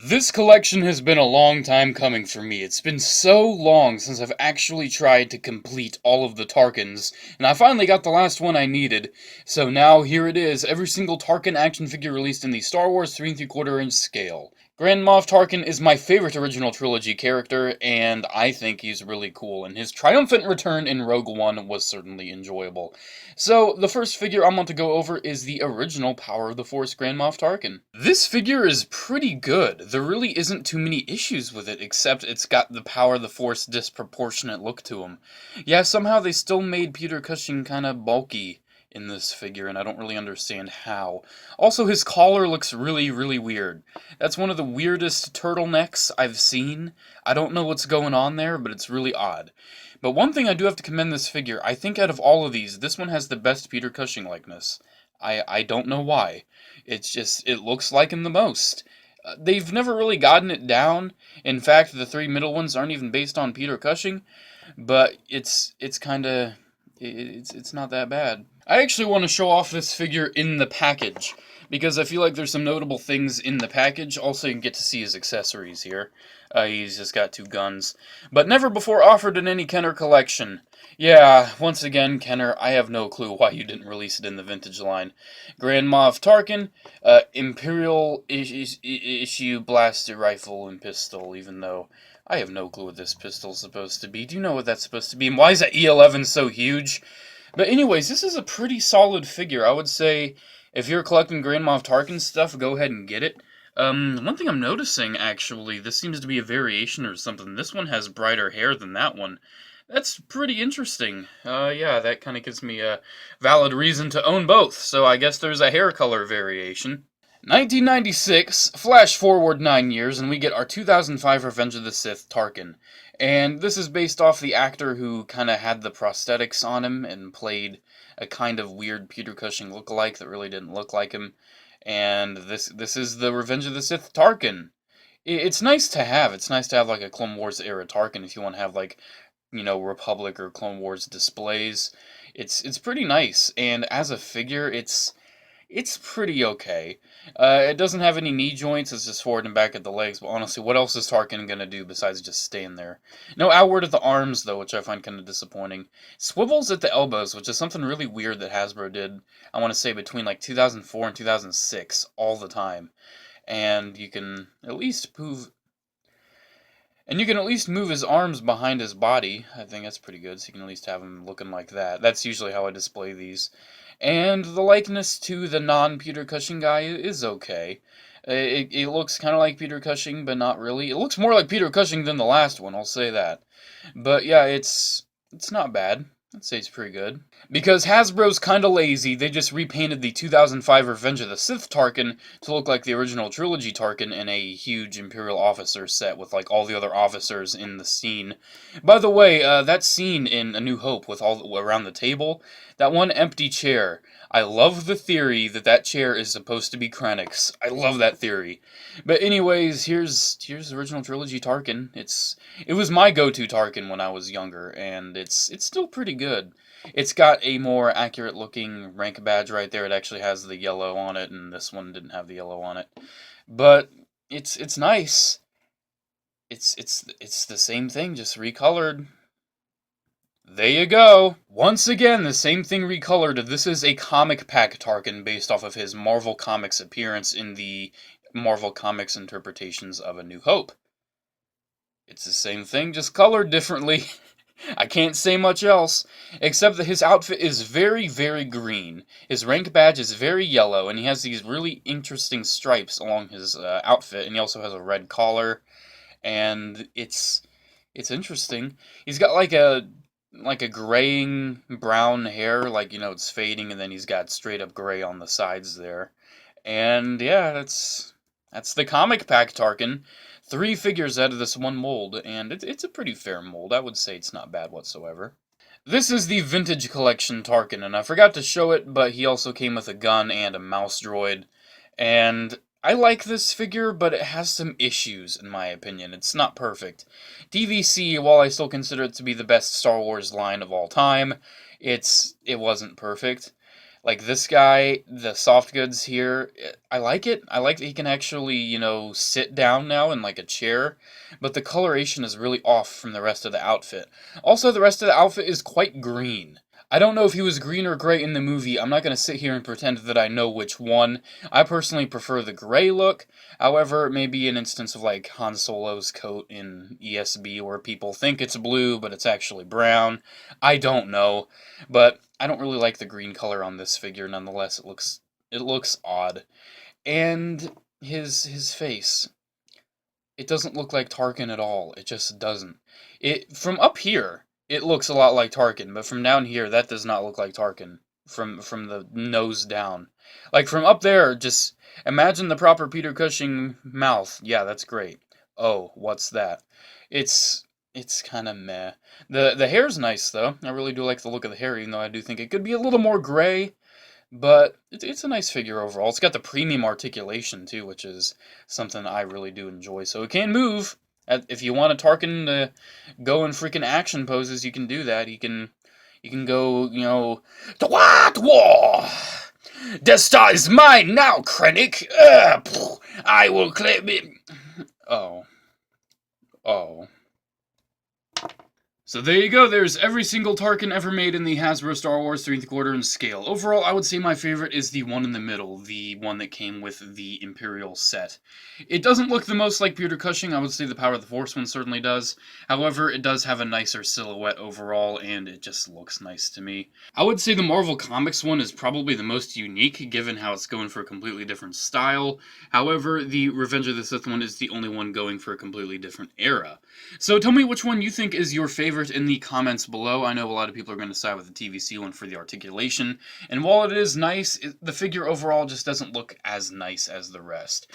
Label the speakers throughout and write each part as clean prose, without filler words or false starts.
Speaker 1: This collection has been a long time coming for me. It's been so long since I've actually tried to complete all of the Tarkins, and I finally got the last one I needed. So now here it is, every single Tarkin action figure released in the Star Wars 3 3/4 inch scale. Grand Moff Tarkin is my favorite original trilogy character, and I think he's really cool, and his triumphant return in Rogue One was certainly enjoyable. So, the first figure I'm going to go over is the original Power of the Force Grand Moff Tarkin. This figure is pretty good. There really isn't too many issues with it, except it's got the Power of the Force disproportionate look to him. Yeah, somehow they still made Peter Cushing kinda bulky in this figure, and I don't really understand how. Also, his collar looks really, really weird. That's one of the weirdest turtlenecks I've seen. I don't know what's going on there, but it's really odd. But one thing I do have to commend this figure, I think out of all of these, this one has the best Peter Cushing likeness. I don't know why. It's just, it looks like him the most. They've never really gotten it down. In fact, the three middle ones aren't even based on Peter Cushing, but it's kind of, it's not that bad. I actually want to show off this figure in the package, because I feel like there's some notable things in the package. Also, you can get to see his accessories here. He's just got two guns. But never before offered in any Kenner collection. Yeah, once again, Kenner, I have no clue why you didn't release it in the vintage line. Grand Moff Tarkin, Imperial issue blaster rifle and pistol, even though I have no clue what this pistol's supposed to be. Do you know what that's supposed to be? And why is that E11 so huge? But anyways, this is a pretty solid figure. I would say if you're collecting Grand Moff Tarkin stuff, go ahead and get it. One thing I'm noticing, actually, this seems to be a variation or something. This one has brighter hair than that one. That's pretty interesting. Yeah, that kind of gives me a valid reason to own both, so I guess there's a hair color variation. 1996, flash forward 9 years, and we get our 2005 Revenge of the Sith Tarkin. And this is based off the actor who kind of had the prosthetics on him and played a kind of weird Peter Cushing lookalike that really didn't look like him. And this is the Revenge of the Sith Tarkin. It's nice to have. It's nice to have like a Clone Wars era Tarkin if you want to have like, Republic or Clone Wars displays. It's pretty nice, and as a figure, it's pretty okay. It doesn't have any knee joints, it's just forward and back at the legs, but honestly, what else is Tarkin gonna do besides just stand there? No outward at the arms, though, which I find kind of disappointing. Swivels at the elbows, which is something really weird that Hasbro did, I want to say, between like 2004 and 2006, all the time. And you can at least move. And you can at least move his arms behind his body. I think that's pretty good, so you can at least have him looking like that. That's usually how I display these. And the likeness to the non-Peter Cushing guy is okay. It looks kind of like Peter Cushing, but not really. It looks more like Peter Cushing than the last one, I'll say that. But yeah, it's not bad. I'd say it's pretty good. Because Hasbro's kinda lazy, they just repainted the 2005 Revenge of the Sith Tarkin to look like the original Trilogy Tarkin in a huge Imperial officer set with like all the other officers in the scene. By the way, that scene in A New Hope with all around the table, that one empty chair. I love the theory that that chair is supposed to be Krennic's. I love that theory. But anyways, here's the original Trilogy Tarkin. It was my go-to Tarkin when I was younger, and it's still pretty good. It's got a more accurate looking rank badge right there. It actually has the yellow on it, and this one didn't have the yellow on it. But it's nice. It's the same thing, just recolored. There you go. Once again, the same thing recolored. This is a comic pack Tarkin based off of his Marvel Comics appearance in the Marvel Comics interpretations of A New Hope. It's the same thing, just colored differently. I can't say much else, except that his outfit is very, very green. His rank badge is very yellow, and he has these really interesting stripes along his outfit, and he also has a red collar, and it's interesting. He's got like a graying brown hair, like, it's fading, and then he's got straight up gray on the sides there. And yeah, that's the comic pack Tarkin. 3 figures out of this one mold, and it's a pretty fair mold. I would say it's not bad whatsoever. This is the Vintage Collection Tarkin, and I forgot to show it, but he also came with a gun and a mouse droid. And I like this figure, but it has some issues, in my opinion. It's not perfect. DVC, while I still consider it to be the best Star Wars line of all time, it wasn't perfect. Like this guy, the soft goods here, I like it. I like that he can actually, sit down now in like a chair, but the coloration is really off from the rest of the outfit. Also, the rest of the outfit is quite green. I don't know if he was green or gray in the movie. I'm not going to sit here and pretend that I know which one. I personally prefer the gray look. However, it may be an instance of like Han Solo's coat in ESB where people think it's blue, but it's actually brown. I don't know. But I don't really like the green color on this figure nonetheless. It looks odd. And his face. It doesn't look like Tarkin at all. It just doesn't. It from up here, it looks a lot like Tarkin, but from down here, that does not look like Tarkin. From the nose down, like from up there, just imagine the proper Peter Cushing mouth. Yeah, that's great. Oh, what's that? It's it's kind of meh. The hair's nice though. I really do like the look of the hair, even though I do think it could be a little more gray. But it's a nice figure overall. It's got the premium articulation, too, which is something I really do enjoy. So it can move. If you want a Tarkin to go in freaking action poses, you can do that. You can go, What war? The star is mine now, Krennic. I will claim it. Oh. Oh. So there you go, there's every single Tarkin ever made in the Hasbro Star Wars 3.75 scale. Overall, I would say my favorite is the one in the middle, the one that came with the Imperial set. It doesn't look the most like Peter Cushing. I would say the Power of the Force one certainly does. However, it does have a nicer silhouette overall, and it just looks nice to me. I would say the Marvel Comics one is probably the most unique, given how it's going for a completely different style. However, the Revenge of the Sith one is the only one going for a completely different era. So tell me which one you think is your favorite in the comments below. I know a lot of people are going to side with the TVC one for the articulation, and while it is nice, the figure overall just doesn't look as nice as the rest.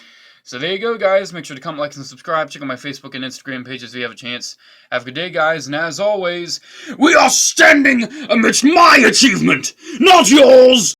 Speaker 1: So there you go, guys. Make sure to comment, like, and subscribe. Check out my Facebook and Instagram pages if you have a chance. Have a good day, guys, and as always, we are standing amidst my achievement, not yours!